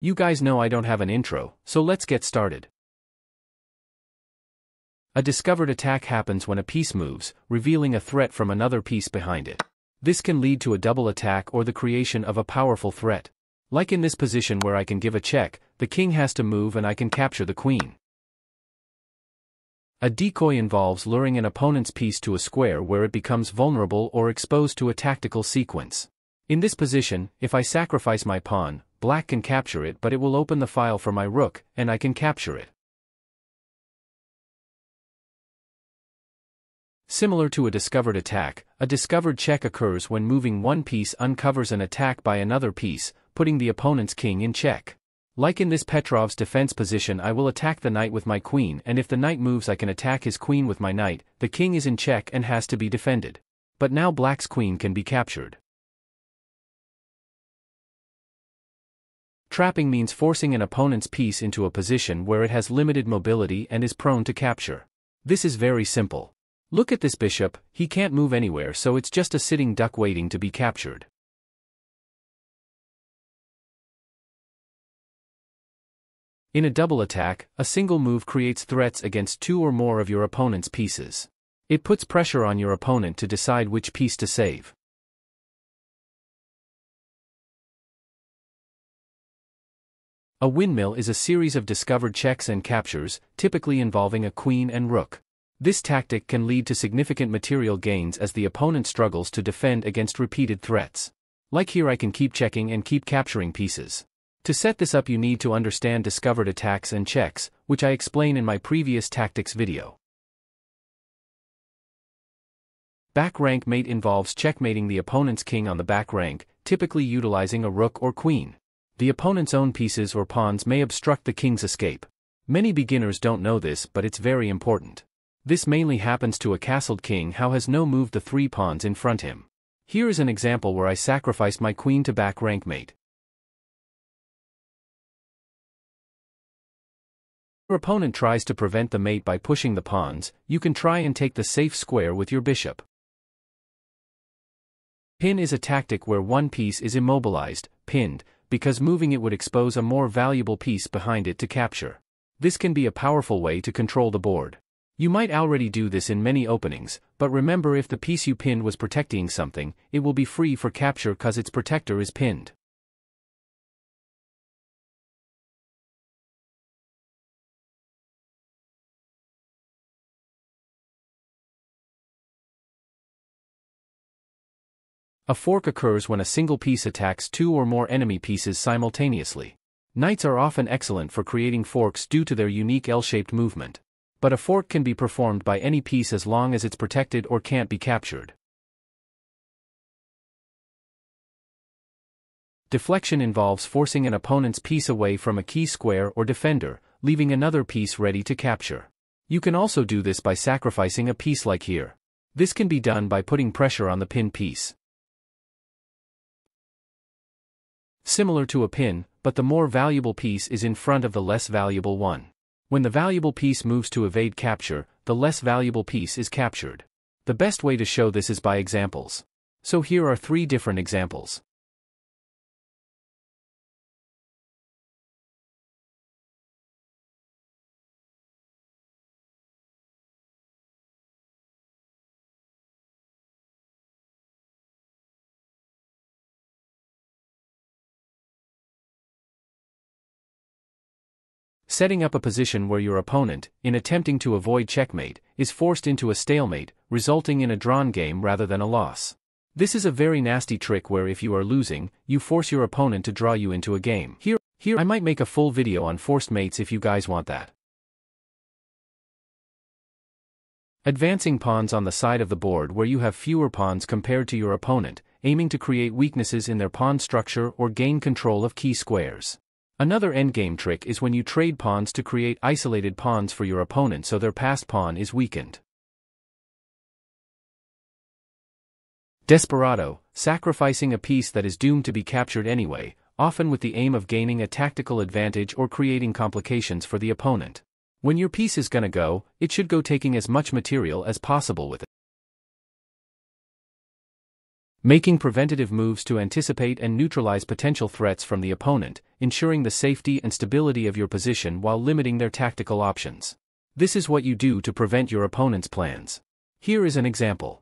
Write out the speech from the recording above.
You guys know I don't have an intro, so let's get started. A discovered attack happens when a piece moves, revealing a threat from another piece behind it. This can lead to a double attack or the creation of a powerful threat. Like in this position where I can give a check, the king has to move and I can capture the queen. A decoy involves luring an opponent's piece to a square where it becomes vulnerable or exposed to a tactical sequence. In this position, if I sacrifice my pawn, black can capture it, but it will open the file for my rook, and I can capture it. Similar to a discovered attack, a discovered check occurs when moving one piece uncovers an attack by another piece, putting the opponent's king in check. Like in this Petrov's defense position, I will attack the knight with my queen, and if the knight moves I can attack his queen with my knight. The king is in check and has to be defended. But now black's queen can be captured. Trapping means forcing an opponent's piece into a position where it has limited mobility and is prone to capture. This is very simple. Look at this bishop, he can't move anywhere, so it's just a sitting duck waiting to be captured. In a double attack, a single move creates threats against two or more of your opponent's pieces. It puts pressure on your opponent to decide which piece to save. A windmill is a series of discovered checks and captures, typically involving a queen and rook. This tactic can lead to significant material gains as the opponent struggles to defend against repeated threats. Like here, I can keep checking and keep capturing pieces. To set this up, you need to understand discovered attacks and checks, which I explain in my previous tactics video. Back rank mate involves checkmating the opponent's king on the back rank, typically utilizing a rook or queen. The opponent's own pieces or pawns may obstruct the king's escape. Many beginners don't know this, but it's very important. This mainly happens to a castled king who has no moved the three pawns in front him. Here is an example where I sacrificed my queen to back rank mate. Your opponent tries to prevent the mate by pushing the pawns. You can try and take the safe square with your bishop. Pin is a tactic where one piece is immobilized, pinned, because moving it would expose a more valuable piece behind it to capture. This can be a powerful way to control the board. You might already do this in many openings, but remember, if the piece you pinned was protecting something, it will be free for capture cause its protector is pinned. A fork occurs when a single piece attacks two or more enemy pieces simultaneously. Knights are often excellent for creating forks due to their unique L-shaped movement. But a fork can be performed by any piece as long as it's protected or can't be captured. Deflection involves forcing an opponent's piece away from a key square or defender, leaving another piece ready to capture. You can also do this by sacrificing a piece like here. This can be done by putting pressure on the pinned piece. Similar to a pin, but the more valuable piece is in front of the less valuable one. When the valuable piece moves to evade capture, the less valuable piece is captured. The best way to show this is by examples. So here are 3 different examples. Setting up a position where your opponent, in attempting to avoid checkmate, is forced into a stalemate, resulting in a drawn game rather than a loss. This is a very nasty trick where if you are losing, you force your opponent to draw you into a game. Here I might make a full video on forced mates if you guys want that. Advancing pawns on the side of the board where you have fewer pawns compared to your opponent, aiming to create weaknesses in their pawn structure or gain control of key squares. Another endgame trick is when you trade pawns to create isolated pawns for your opponent so their passed pawn is weakened. Desperado, sacrificing a piece that is doomed to be captured anyway, often with the aim of gaining a tactical advantage or creating complications for the opponent. When your piece is gonna go, it should go taking as much material as possible with it. making preventative moves to anticipate and neutralize potential threats from the opponent, ensuring the safety and stability of your position while limiting their tactical options. This is what you do to prevent your opponent's plans. Here is an example.